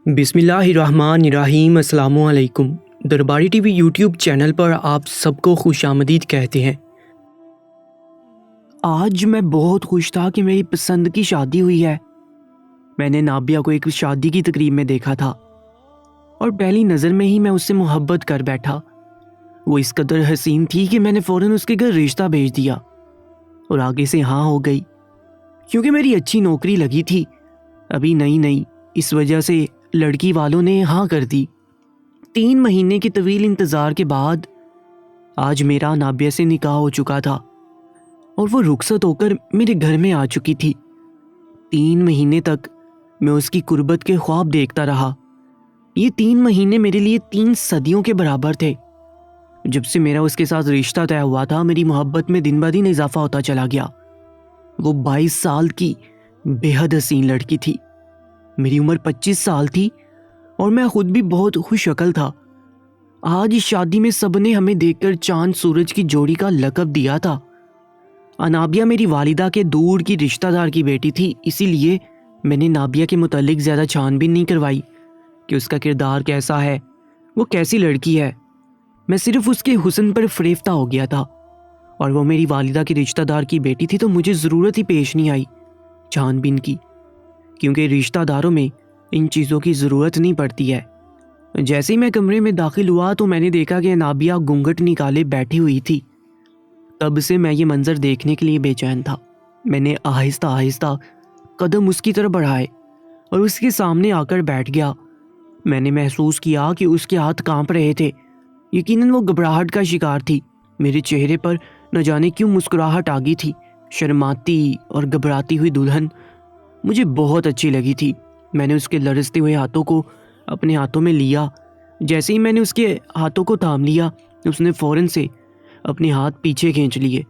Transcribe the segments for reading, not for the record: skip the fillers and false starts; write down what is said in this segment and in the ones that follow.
بسم اللہ الرحمن الرحیم۔ السلام علیکم۔ درباری ٹی وی یوٹیوب چینل پر آپ سب کو خوش آمدید کہتے ہیں۔ آج میں بہت خوش تھا کہ میری پسند کی شادی ہوئی ہے۔ میں نے نابیہ کو ایک شادی کی تقریب میں دیکھا تھا اور پہلی نظر میں ہی میں اس سے محبت کر بیٹھا۔ وہ اس قدر حسین تھی کہ میں نے فوراً اس کے گھر رشتہ بھیج دیا اور آگے سے ہاں ہو گئی، کیونکہ میری اچھی نوکری لگی تھی، ابھی نئی اس وجہ سے لڑکی والوں نے ہاں کر دی۔ 3 مہینے کے طویل انتظار کے بعد آج میرا نابیہ سے نکاح ہو چکا تھا اور وہ رخصت ہو کر میرے گھر میں آ چکی تھی۔ 3 مہینے تک میں اس کی قربت کے خواب دیکھتا رہا۔ یہ 3 مہینے میرے لیے 3 صدیوں کے برابر تھے۔ جب سے میرا اس کے ساتھ رشتہ طے ہوا تھا، میری محبت میں دن بدن اضافہ ہوتا چلا گیا۔ وہ 22 سال کی بے حد حسین لڑکی تھی۔ میری عمر 25 سال تھی اور میں خود بھی بہت خوش عقل تھا۔ آج اس شادی میں سب نے ہمیں دیکھ کر چاند سورج کی جوڑی کا لقب دیا تھا۔ نابیہ میری والدہ کے دور کی رشتہ دار کی بیٹی تھی، اسی لیے میں نے نابیہ کے متعلق زیادہ چھان بین نہیں کروائی کہ اس کا کردار کیسا ہے، وہ کیسی لڑکی ہے۔ میں صرف اس کے حسن پر فریفتہ ہو گیا تھا، اور وہ میری والدہ کی رشتہ دار کی بیٹی تھی تو مجھے ضرورت ہی پیش نہیں آئی چھان بین کی، کیونکہ رشتہ داروں میں ان چیزوں کی ضرورت نہیں پڑتی ہے۔ جیسے ہی میں کمرے میں داخل ہوا تو میں نے دیکھا کہ نابیہ گھونگھٹ نکالے بیٹھی ہوئی تھی۔ تب سے میں یہ منظر دیکھنے کے لیے بے چین تھا۔ میں نے آہستہ آہستہ قدم اس کی طرف بڑھائے اور اس کے سامنے آ کر بیٹھ گیا۔ میں نے محسوس کیا کہ اس کے ہاتھ کانپ رہے تھے، یقیناً وہ گھبراہٹ کا شکار تھی۔ میرے چہرے پر نہ جانے کیوں مسکراہٹ آ گئی تھی۔ شرماتی اور گھبراتی ہوئی دلہن مجھے بہت اچھی لگی تھی۔ میں نے اس کے لرزتے ہوئے ہاتھوں کو اپنے ہاتھوں میں لیا۔ جیسے ہی میں نے اس کے ہاتھوں کو تھام لیا، اس نے فوراً سے اپنے ہاتھ پیچھے کھینچ لیے۔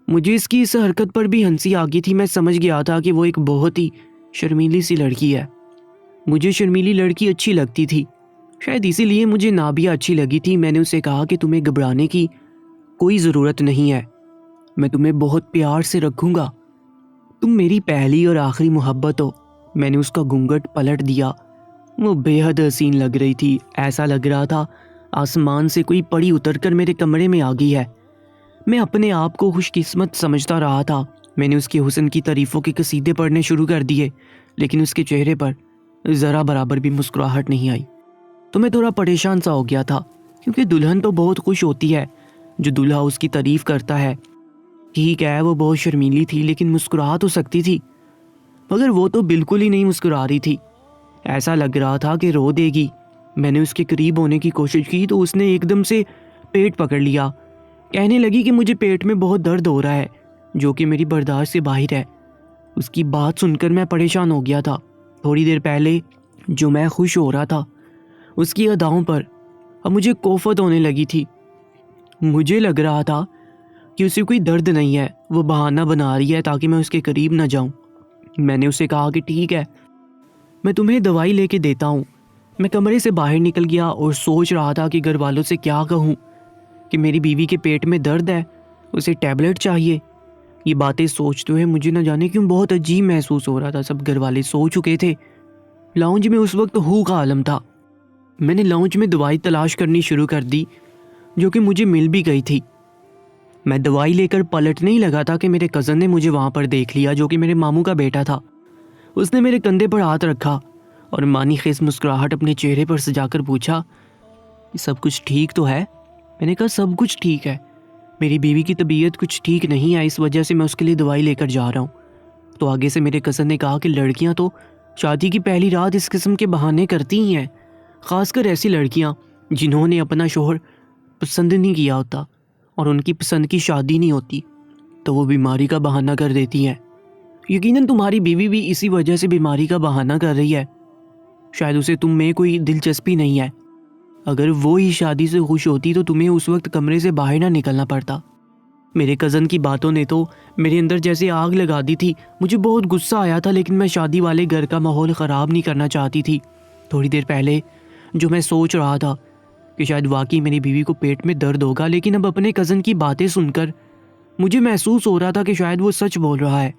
مجھے اس کی اس حرکت پر بھی ہنسی آ گئی تھی۔ میں سمجھ گیا تھا کہ وہ ایک بہت ہی شرمیلی سی لڑکی ہے۔ مجھے شرمیلی لڑکی اچھی لگتی تھی، شاید اسی لیے مجھے نابیہ اچھی لگی تھی۔ میں نے اسے کہا کہ تمہیں گھبرانے کی کوئی ضرورت نہیں ہے، میں تمہیں بہت پیار سے رکھوں گا، تم میری پہلی اور آخری محبت ہو۔ میں نے اس کا گھونگھٹ پلٹ دیا۔ وہ بے حد حسین لگ رہی تھی، ایسا لگ رہا تھا آسمان سے کوئی پری اتر کر میرے کمرے میں آ گئی ہے۔ میں اپنے آپ کو خوش قسمت سمجھتا رہا تھا۔ میں نے اس کے حسن کی تعریفوں کے قصیدے پڑھنے شروع کر دیے، لیکن اس کے چہرے پر ذرا برابر بھی مسکراہٹ نہیں آئی۔ تو میں تھوڑا پریشان سا ہو گیا تھا، کیونکہ دلہن تو بہت خوش ہوتی ہے جو دلہا اس کی تعریف کرتا ہے۔ ٹھیک ہے، وہ بہت شرمیلی تھی لیکن مسکرا تو سکتی تھی، مگر وہ تو بالکل ہی نہیں مسکرا رہی تھی، ایسا لگ رہا تھا کہ رو دے گی۔ میں نے اس کے قریب ہونے کی کوشش کی تو اس نے ایک دم سے پیٹ پکڑ لیا، کہنے لگی کہ مجھے پیٹ میں بہت درد ہو رہا ہے، جو کہ میری برداشت سے باہر ہے۔ اس کی بات سن کر میں پریشان ہو گیا تھا۔ تھوڑی دیر پہلے جو میں خوش ہو رہا تھا اس کی اداؤں پر اب مجھے کوفت ہونے لگی تھی۔ مجھے لگ رہا تھا کہ اسے کوئی درد نہیں ہے، وہ بہانہ بنا رہی ہے تاکہ میں اس کے قریب نہ جاؤں۔ میں نے اسے کہا کہ ٹھیک ہے، میں تمہیں دوائی لے کے دیتا ہوں۔ میں کمرے سے باہر نکل گیا اور سوچ رہا تھا کہ گھر والوں سے کیا کہوں کہ میری بیوی کے پیٹ میں درد ہے، اسے ٹیبلٹ چاہیے۔ یہ باتیں سوچتے ہوئے مجھے نہ جانے کیوں بہت عجیب محسوس ہو رہا تھا۔ سب گھر والے سو چکے تھے، لاؤنج میں اس وقت ہو کا عالم تھا۔ میں نے لاؤنج میں دوائی تلاش کرنی شروع کر دی، جو کہ مجھے مل بھی گئی تھی۔ میں دوائی لے کر پلٹنے ہی لگا تھا کہ میرے کزن نے مجھے وہاں پر دیکھ لیا، جو کہ میرے ماموں کا بیٹا تھا۔ اس نے میرے کندھے پر ہاتھ رکھا اور مانی خیز مسکراہٹ اپنے چہرے پر سجا کر پوچھا کہ سب کچھ ٹھیک تو ہے؟ میں نے کہا سب کچھ ٹھیک ہے، میری بیوی کی طبیعت کچھ ٹھیک نہیں ہے، اس وجہ سے میں اس کے لیے دوائی لے کر جا رہا ہوں۔ تو آگے سے میرے کزن نے کہا کہ لڑکیاں تو شادی کی پہلی رات اس قسم کے بہانے کرتی ہی ہیں، خاص کر ایسی لڑکیاں جنہوں نے اپنا شوہر پسند نہیں کیا ہوتا اور ان کی پسند کی شادی نہیں ہوتی، تو وہ بیماری کا بہانہ کر دیتی ہیں۔ یقیناً تمہاری بیوی بھی اسی وجہ سے بیماری کا بہانہ کر رہی ہے، شاید اسے تم میں کوئی دلچسپی نہیں ہے۔ اگر وہ ہی شادی سے خوش ہوتی تو تمہیں اس وقت کمرے سے باہر نہ نکلنا پڑتا۔ میرے کزن کی باتوں نے تو میرے اندر جیسے آگ لگا دی تھی۔ مجھے بہت غصہ آیا تھا، لیکن میں شادی والے گھر کا ماحول خراب نہیں کرنا چاہتی تھی۔ تھوڑی دیر پہلے جو میں سوچ رہا تھا کہ شاید واقعی میری بیوی کو پیٹ میں درد ہوگا، لیکن اب اپنے کزن کی باتیں سن کر مجھے محسوس ہو رہا تھا کہ شاید وہ سچ بول رہا ہے۔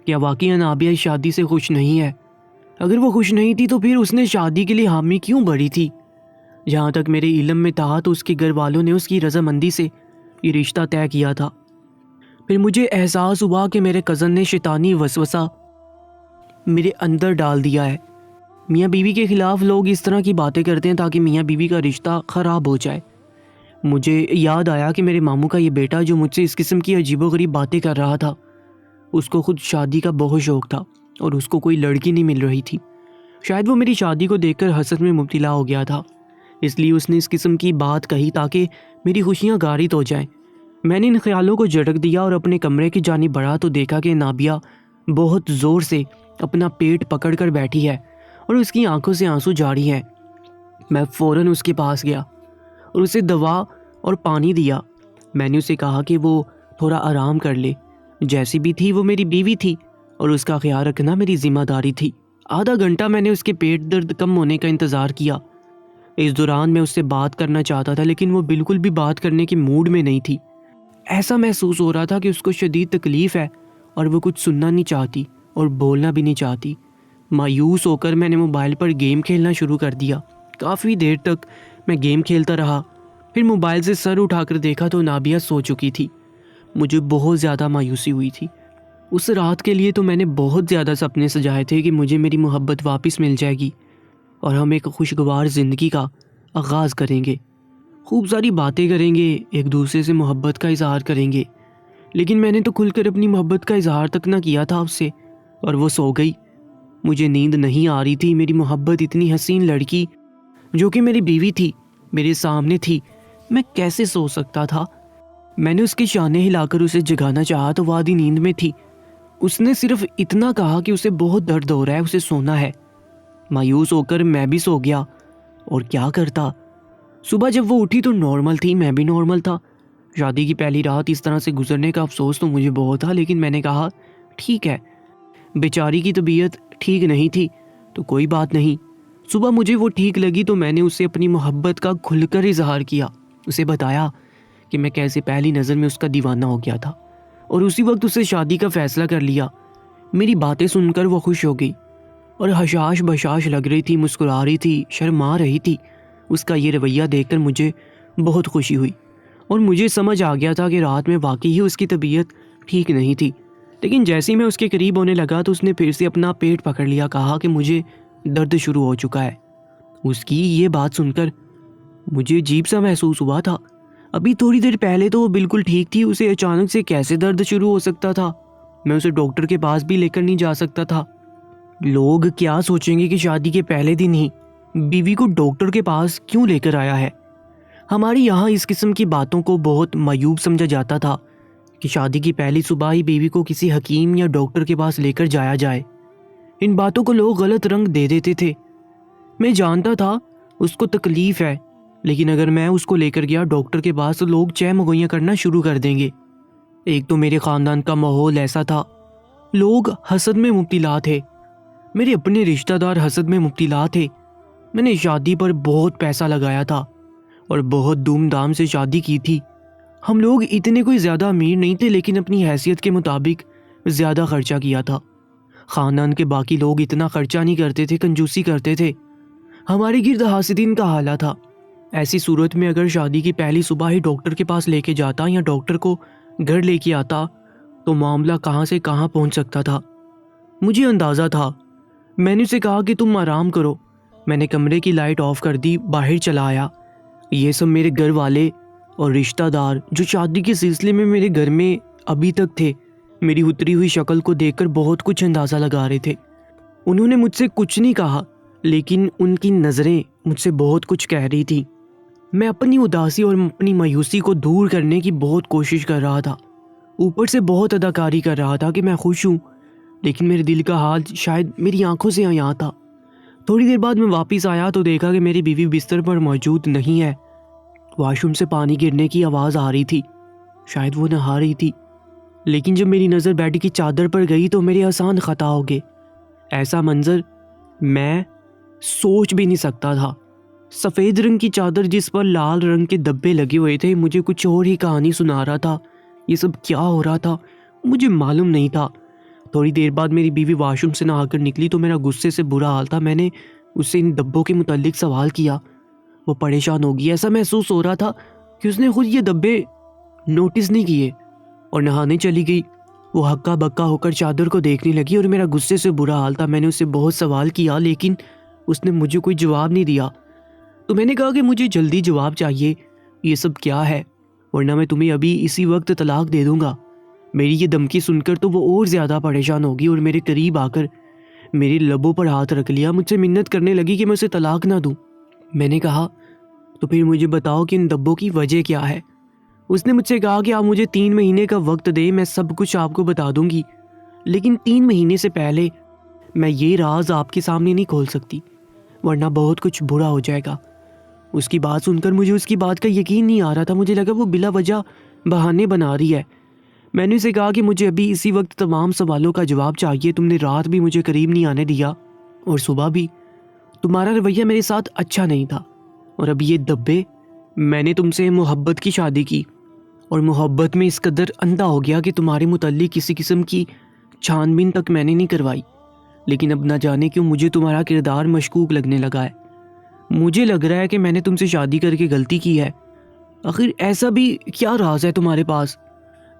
کیا واقعی نابیہ اس شادی سے خوش نہیں ہے؟ اگر وہ خوش نہیں تھی تو پھر اس نے شادی کے لیے حامی کیوں بھری تھی؟ جہاں تک میرے علم میں تھا تو اس کے گھر والوں نے اس کی رضامندی سے یہ رشتہ طے کیا تھا۔ پھر مجھے احساس ہوا کہ میرے کزن نے شیطانی وسوسہ میرے اندر ڈال دیا ہے۔ میاں بیوی کے خلاف لوگ اس طرح کی باتیں کرتے ہیں تاکہ میاں بیوی کا رشتہ خراب ہو جائے۔ مجھے یاد آیا کہ میرے ماموں کا یہ بیٹا جو مجھ سے اس قسم کی عجیب و غریب باتیں کر رہا تھا، اس کو خود شادی کا بہت شوق تھا اور اس کو کوئی لڑکی نہیں مل رہی تھی۔ شاید وہ میری شادی کو دیکھ کر حسد میں مبتلا ہو گیا تھا، اس لیے اس نے اس قسم کی بات کہی تاکہ میری خوشیاں غارت ہو جائیں۔ میں نے ان خیالوں کو جھٹک دیا اور اپنے کمرے کی جانب بڑھا تو دیکھا کہ نابیہ بہت زور سے اپنا پیٹ پکڑ کر بیٹھی ہے اور اس کی آنکھوں سے آنسو جاری ہیں۔ میں فوراً اس کے پاس گیا اور اسے دوا اور پانی دیا۔ میں نے اسے کہا کہ وہ تھوڑا آرام کر لے، جیسی بھی تھی وہ میری بیوی تھی اور اس کا خیال رکھنا میری ذمہ داری تھی۔ آدھا گھنٹہ میں نے اس کے پیٹ درد کم ہونے کا انتظار کیا۔ اس دوران میں اس سے بات کرنا چاہتا تھا لیکن وہ بالکل بھی بات کرنے کے موڈ میں نہیں تھی۔ ایسا محسوس ہو رہا تھا کہ اس کو شدید تکلیف ہے اور وہ کچھ سننا نہیں چاہتی اور بولنا بھی نہیں چاہتی۔ مایوس ہو کر میں نے موبائل پر گیم کھیلنا شروع کر دیا۔ کافی دیر تک میں گیم کھیلتا رہا، پھر موبائل سے سر اٹھا کر دیکھا تو نابیہ سو چکی تھی۔ مجھے بہت زیادہ مایوسی ہوئی تھی۔ اس رات کے لیے تو میں نے بہت زیادہ سپنے سجائے تھے کہ مجھے میری محبت واپس مل جائے گی اور ہم ایک خوشگوار زندگی کا آغاز کریں گے، خوب ساری باتیں کریں گے، ایک دوسرے سے محبت کا اظہار کریں گے۔ لیکن میں نے تو کھل کر اپنی محبت کا اظہار تک نہ کیا تھا اس سے، اور وہ سو گئی۔ مجھے نیند نہیں آ رہی تھی۔ میری محبت اتنی حسین لڑکی جو کہ میری بیوی تھی میرے سامنے تھی، میں کیسے سو سکتا تھا؟ میں نے اس کے شانے ہلا کر اسے جگانا چاہا تو وہ آدھی نیند میں تھی۔ اس نے صرف اتنا کہا کہ اسے بہت درد ہو رہا ہے، اسے سونا ہے۔ مایوس ہو کر میں بھی سو گیا، اور کیا کرتا؟ صبح جب وہ اٹھی تو نارمل تھی، میں بھی نارمل تھا۔ شادی کی پہلی رات اس طرح سے گزرنے کا افسوس تو مجھے بہت تھا، لیکن میں نے کہا ٹھیک ہے، بیچاری کی طبیعت ٹھیک نہیں تھی تو کوئی بات نہیں۔ صبح مجھے وہ ٹھیک لگی تو میں نے اسے اپنی محبت کا کھل کر اظہار کیا، اسے بتایا کہ میں کیسے پہلی نظر میں اس کا دیوانہ ہو گیا تھا اور اسی وقت اسے شادی کا فیصلہ کر لیا۔ میری باتیں سن کر وہ خوش ہو گئی اور حشاش بشاش لگ رہی تھی، مسکرا رہی تھی، شرما رہی تھی۔ اس کا یہ رویہ دیکھ کر مجھے بہت خوشی ہوئی اور مجھے سمجھ آ گیا تھا کہ رات میں واقعی ہی اس کی طبیعت ٹھیک نہیں تھی۔ لیکن جیسے ہی میں اس کے قریب ہونے لگا تو اس نے پھر سے اپنا پیٹ پکڑ لیا، کہا کہ مجھے درد شروع ہو چکا ہے۔ اس کی یہ بات سن کر مجھے عجیب سا محسوس ہوا تھا۔ ابھی تھوڑی دیر پہلے تو وہ بالکل ٹھیک تھی، اسے اچانک سے کیسے درد شروع ہو سکتا تھا؟ میں اسے ڈاکٹر کے پاس بھی لے کر نہیں جا سکتا تھا۔ لوگ کیا سوچیں گے کہ شادی کے پہلے دن ہی بیوی کو ڈاکٹر کے پاس کیوں لے کر آیا ہے؟ ہمارے یہاں اس قسم کی باتوں کو بہت معیوب سمجھا جاتا تھا کہ شادی کی پہلی صبح ہی بیوی کو کسی حکیم یا ڈاکٹر کے پاس لے کر جایا جائے۔ ان باتوں کو لوگ غلط رنگ دے دیتے تھے۔ میں جانتا تھا اس کو تکلیف ہے، لیکن اگر میں اس کو لے کر گیا ڈاکٹر کے پاس تو لوگ چہ مگوئیاں کرنا شروع کر دیں گے۔ ایک تو میرے خاندان کا ماحول ایسا تھا، لوگ حسد میں مبتلا تھے، میرے اپنے رشتہ دار حسد میں مبتلا تھے۔ میں نے شادی پر بہت پیسہ لگایا تھا اور بہت دھوم دھام سے شادی کی تھی۔ ہم لوگ اتنے کوئی زیادہ امیر نہیں تھے، لیکن اپنی حیثیت کے مطابق زیادہ خرچہ کیا تھا۔ خاندان کے باقی لوگ اتنا خرچہ نہیں کرتے تھے، کنجوسی کرتے تھے۔ ہمارے گرد حاسدین کا حالہ تھا۔ ایسی صورت میں اگر شادی کی پہلی صبح ہی ڈاکٹر کے پاس لے کے جاتا یا ڈاکٹر کو گھر لے کے آتا تو معاملہ کہاں سے کہاں پہنچ سکتا تھا۔ مجھے اندازہ تھا۔ میں نے اسے کہا کہ تم آرام کرو۔ میں نے کمرے کی لائٹ آف کر دی، باہر چلا آیا۔ یہ سب میرے گھر والے اور رشتہ دار جو شادی کے سلسلے میں میرے گھر میں ابھی تک تھے، میری اتری ہوئی شکل کو دیکھ کر بہت کچھ اندازہ لگا رہے تھے۔ انہوں نے مجھ سے کچھ نہیں کہا، لیکن ان کی نظریں مجھ سے بہت کچھ کہہ رہی تھی۔ میں اپنی اداسی اور اپنی مایوسی کو دور کرنے کی بہت کوشش کر رہا تھا، اوپر سے بہت اداکاری کر رہا تھا کہ میں خوش ہوں، لیکن میرے دل کا حال شاید میری آنکھوں سے عیاں تھا۔ تھوڑی دیر بعد میں واپس آیا تو دیکھا کہ میری بیوی بستر پر موجود نہیں ہے۔ واش روم سے پانی گرنے کی آواز آ رہی تھی، شاید وہ نہا رہی تھی۔ لیکن جب میری نظر بیڈ کی چادر پر گئی تو میرے آسان خطا ہو گئے۔ ایسا منظر میں سوچ بھی نہیں سکتا تھا۔ سفید رنگ کی چادر جس پر لال رنگ کے دبے لگے ہوئے تھے مجھے کچھ اور ہی کہانی سنا رہا تھا۔ یہ سب کیا ہو رہا تھا مجھے معلوم نہیں تھا۔ تھوڑی دیر بعد میری بیوی واش روم سے نہا کر نکلی تو میرا غصے سے برا حال تھا۔ میں نے اس سے ان ڈبوں کے متعلق سوال کیا۔ وہ پریشان ہو گئی، ایسا محسوس ہو رہا تھا کہ اس نے خود یہ ڈبے نوٹس نہیں کیے، اور نہانے چلی گئی۔ وہ ہکا بکا ہو کر چادر کو دیکھنے لگی اور میرا غصے سے برا حال تھا۔ میں نے اس سے بہت سوال کیا لیکن اس نے مجھے کوئی جواب نہیں دیا۔ تو میں نے کہا کہ مجھے جلدی جواب چاہیے، یہ سب کیا ہے، ورنہ میں تمہیں ابھی اسی وقت طلاق دے دوں گا۔ میری یہ دھمکی سن کر تو وہ اور زیادہ پریشان ہوگی اور میرے قریب آ کر میرے لبوں پر ہاتھ رکھ لیا، مجھ سے منت کرنے لگی کہ میں اسے طلاق نہ دوں۔ میں نے کہا تو پھر مجھے بتاؤ کہ ان ڈبوں کی وجہ کیا ہے۔ اس نے مجھ سے کہا کہ آپ مجھے 3 مہینے کا وقت دیں، میں سب کچھ آپ کو بتا دوں گی، لیکن 3 مہینے سے پہلے میں یہ راز آپ کے سامنے نہیں کھول سکتی، ورنہ بہت کچھ برا ہو جائے گا۔ اس کی بات سن کر مجھے اس کی بات کا یقین نہیں آ رہا تھا، مجھے لگا وہ بلا وجہ بہانے بنا رہی ہے۔ میں نے اسے کہا کہ مجھے ابھی اسی وقت تمام سوالوں کا جواب چاہیے، تم نے رات بھی مجھے قریب نہیں آنے دیا اور صبح بھی، تمہارا رویہ میرے ساتھ اچھا نہیں تھا، اور اب یہ ڈبے، میں نے تم سے محبت کی شادی کی اور محبت میں اس قدر اندھا ہو گیا کہ تمہارے متعلق کسی قسم کی چھان بین تک میں نے نہیں کروائی، لیکن اب نہ جانے کیوں مجھے تمہارا کردار مشکوک لگنے لگا ہے۔ مجھے لگ رہا ہے کہ میں نے تم سے شادی کر کے غلطی کی ہے۔ آخر ایسا بھی کیا راز ہے تمہارے پاس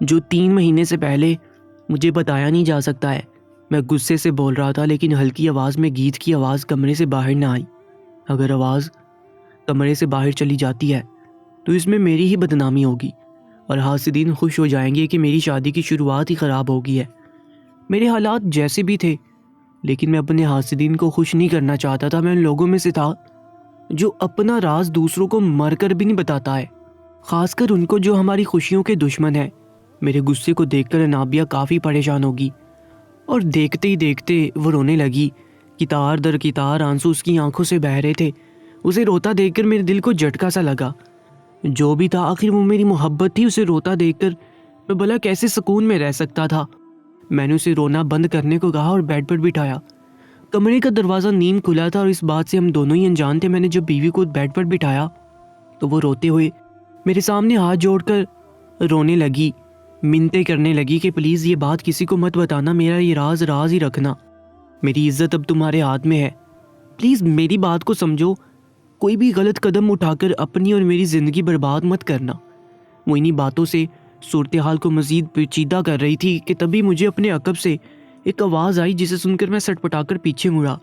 جو 3 مہینے سے پہلے مجھے بتایا نہیں جا سکتا ہے؟ میں غصے سے بول رہا تھا لیکن ہلکی آواز میں گیت کی آواز کمرے سے باہر نہ آئی۔ اگر آواز کمرے سے باہر چلی جاتی ہے تو اس میں میری ہی بدنامی ہوگی اور حاسدین خوش ہو جائیں گے کہ میری شادی کی شروعات ہی خراب ہو گئی ہے۔ میرے حالات جیسے بھی تھے لیکن میں اپنے حاسدین کو خوش نہیں کرنا چاہتا تھا۔ میں ان لوگوں میں سے تھا جو اپنا راز دوسروں کو مر کر بھی نہیں بتاتا ہے، خاص کر ان کو جو ہماری خوشیوں کے دشمن ہیں۔ میرے غصے کو دیکھ کر انابیہ کافی پریشان ہوگی اور دیکھتے ہی دیکھتے وہ رونے لگی۔ کتار در کتار آنسو اس کی آنکھوں سے بہہ رہے تھے۔ اسے روتا دیکھ کر میرے دل کو جھٹکا سا لگا۔ جو بھی تھا آخر وہ میری محبت تھی، اسے روتا دیکھ کر میں بھلا کیسے سکون میں رہ سکتا تھا۔ میں نے اسے رونا بند کرنے کو کہا اور بیڈ پر بٹھایا۔ کمرے کا دروازہ نیم کھلا تھا اور اس بات سے ہم دونوں ہی انجان تھے۔ میں نے جب بیوی کو بیڈ پر بٹھایا تو وہ روتے ہوئے میرے سامنے ہاتھ جوڑ کر رونے لگی، منتیں کرنے لگی کہ پلیز یہ بات کسی کو مت بتانا، میرا یہ راز راز ہی رکھنا، میری عزت اب تمہارے ہاتھ میں ہے، پلیز میری بات کو سمجھو، کوئی بھی غلط قدم اٹھا کر اپنی اور میری زندگی برباد مت کرنا۔ وہ انہی باتوں سے صورتحال کو مزید پیچیدہ کر رہی تھی کہ تبھی مجھے اپنے عقب سے ایک آواز آئی جسے سن کر میں سٹ پٹا کر پیچھے مڑا۔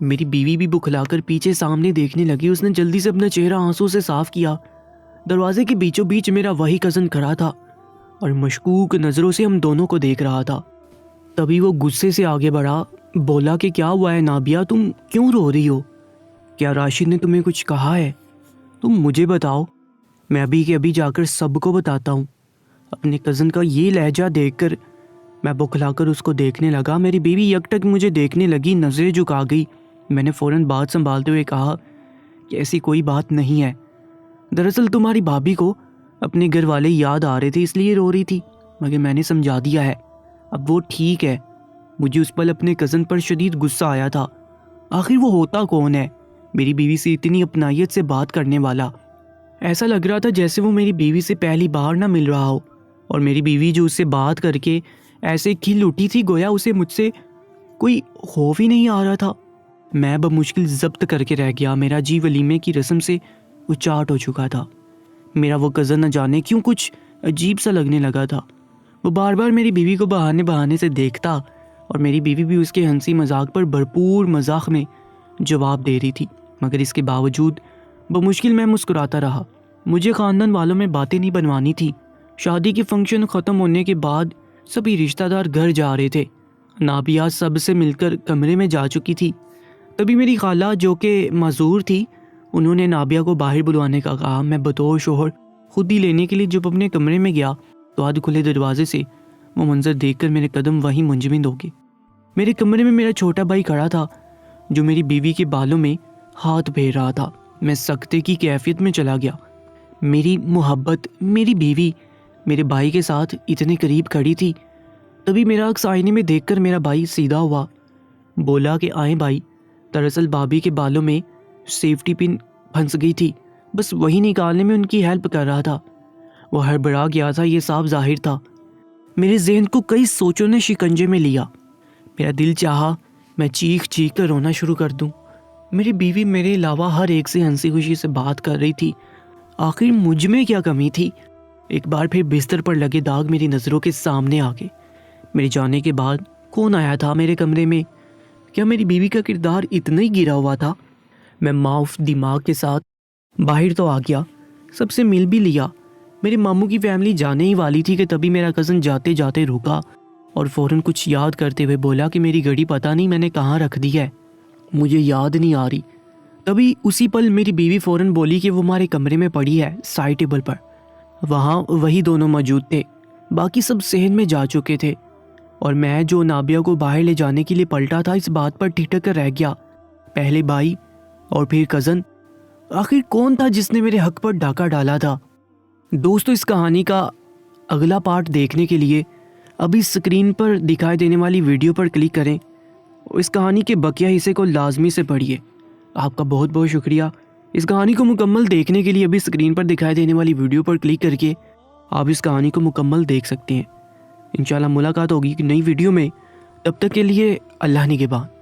میری بیوی بھی بکھلا کر پیچھے سامنے دیکھنے لگی۔ اس نے جلدی سے اپنا چہرہ آنسو سے صاف کیا۔ دروازے کے بیچوں بیچ میرا وہی کزن کھڑا تھا اور مشکوک نظروں سے ہم دونوں کو دیکھ رہا تھا۔ تبھی وہ غصے سے آگے بڑھا، بولا کہ کیا ہوا ہے نابیہ، تم کیوں رو رہی ہو؟ کیا راشد نے تمہیں کچھ کہا ہے؟ تم مجھے بتاؤ، میں ابھی کے ابھی جا کر سب کو بتاتا ہوں۔ اپنے کزن کا یہ لہجہ دیکھ کر میں بکھلا کر اس کو دیکھنے لگا۔ میری بیوی یکٹک مجھے دیکھنے لگی، نظریں جھکا گئی۔ میں نے فوراً بات سنبھالتے ہوئے کہا کہ ایسی کوئی بات نہیں ہے، دراصل تمہاری بھابھی کو اپنے گھر والے یاد آ رہے تھے اس لیے رو رہی تھی، مگر میں نے سمجھا دیا ہے، اب وہ ٹھیک ہے۔ مجھے اس پل اپنے کزن پر شدید غصہ آیا تھا۔ آخر وہ ہوتا کون ہے میری بیوی سے اتنی اپنائیت سے بات کرنے والا؟ ایسا لگ رہا تھا جیسے وہ میری بیوی سے پہلی بار نہ مل رہا ہو، اور میری بیوی جو اس سے بات کر کے ایسے کھل اٹھی تھی گویا اسے مجھ سے کوئی خوف ہی نہیں آ رہا تھا۔ میں بمشکل ضبط کر کے رہ گیا۔ میرا جی ولیمے کی رسم سے اچاٹ ہو چکا تھا۔ میرا وہ کزن نہ جانے کیوں کچھ عجیب سا لگنے لگا تھا۔ وہ بار بار میری بیوی کو بہانے بہانے سے دیکھتا اور میری بیوی بھی اس کے ہنسی مذاق پر بھرپور مذاق میں جواب دے رہی تھی، مگر اس کے باوجود بمشکل میں مسکراتا رہا۔ مجھے خاندان والوں میں باتیں نہیں بنوانی تھی۔ شادی کے فنکشن ختم ہونے کے بعد سبھی رشتہ دار گھر جا رہے تھے۔ نابیہ سب سے مل کر کمرے میں جا چکی تھی۔ تبھی میری خالہ جو کہ معذور تھی، انہوں نے نابیہ کو باہر بلوانے کا کہا۔ میں بطور شوہر خود ہی لینے کے لیے جب اپنے کمرے میں گیا تو آدھ کھلے دروازے سے وہ منظر دیکھ کر میرے قدم وہیں منجمد ہو گئے۔ میرے کمرے میں میرا چھوٹا بھائی کھڑا تھا جو میری بیوی کے بالوں میں ہاتھ پھیر رہا تھا۔ میں سکتے کی کیفیت میں چلا گیا۔ میری محبت، میری بیوی میرے بھائی کے ساتھ اتنے قریب کھڑی تھی۔ تبھی میرا عکس آئینے میں دیکھ کر میرا بھائی سیدھا ہوا، بولا کہ آئیں بھائی، دراصل بھابھی کے بالوں میں سیفٹی پن پھنس گئی تھی، بس وہی نکالنے میں ان کی ہیلپ کر رہا تھا۔ وہ ہڑبڑا گیا تھا، یہ صاف ظاہر تھا۔ میرے ذہن کو کئی سوچوں نے شکنجے میں لیا۔ میرا دل چاہا میں چیخ چیخ کر رونا شروع کر دوں۔ میری بیوی میرے علاوہ ہر ایک سے ہنسی خوشی سے بات کر رہی تھی، آخر مجھ میں کیا کمی تھی؟ ایک بار پھر بستر پر لگے داغ میری نظروں کے سامنے آ گئے۔ میرے جانے کے بعد کون آیا تھا میرے کمرے میں؟ کیا میری بیوی کا کردار اتنا ہی گرا ہوا تھا؟ میں معاف دماغ کے ساتھ باہر تو آ گیا، سب سے مل بھی لیا۔ میرے ماموں کی فیملی جانے ہی والی تھی کہ تبھی میرا کزن جاتے جاتے رکا اور فوراً کچھ یاد کرتے ہوئے بولا کہ میری گھڑی پتہ نہیں میں نے کہاں رکھ دی ہے، مجھے یاد نہیں آ رہی۔ تبھی اسی پل میری بیوی فوراً بولی کہ وہ ہمارے کمرے میں پڑی ہے سائڈ ٹیبل پر۔ وہاں وہی دونوں موجود تھے، باقی سب صحن میں جا چکے تھے، اور میں جو نابیہ کو باہر لے جانے کے لیے پلٹا تھا اس بات پر ٹھٹک کر رہ گیا۔ پہلے بھائی اور پھر کزن، آخر کون تھا جس نے میرے حق پر ڈاکہ ڈالا تھا؟ دوستو، اس کہانی کا اگلا پارٹ دیکھنے کے لیے ابھی اسکرین پر دکھائی دینے والی ویڈیو پر کلک کریں اور اس کہانی کے بقیہ حصے کو لازمی سے پڑھیے۔ آپ کا بہت بہت شکریہ۔ اس کہانی کو مکمل دیکھنے کے لیے ابھی اسکرین پر دکھائی دینے والی ویڈیو پر کلک کر کے آپ اس کہانی کو مکمل دیکھ سکتے ہیں۔ انشاءاللہ ملاقات ہوگی ایک نئی ویڈیو میں، تب تک کے لیے اللہ نگہبان۔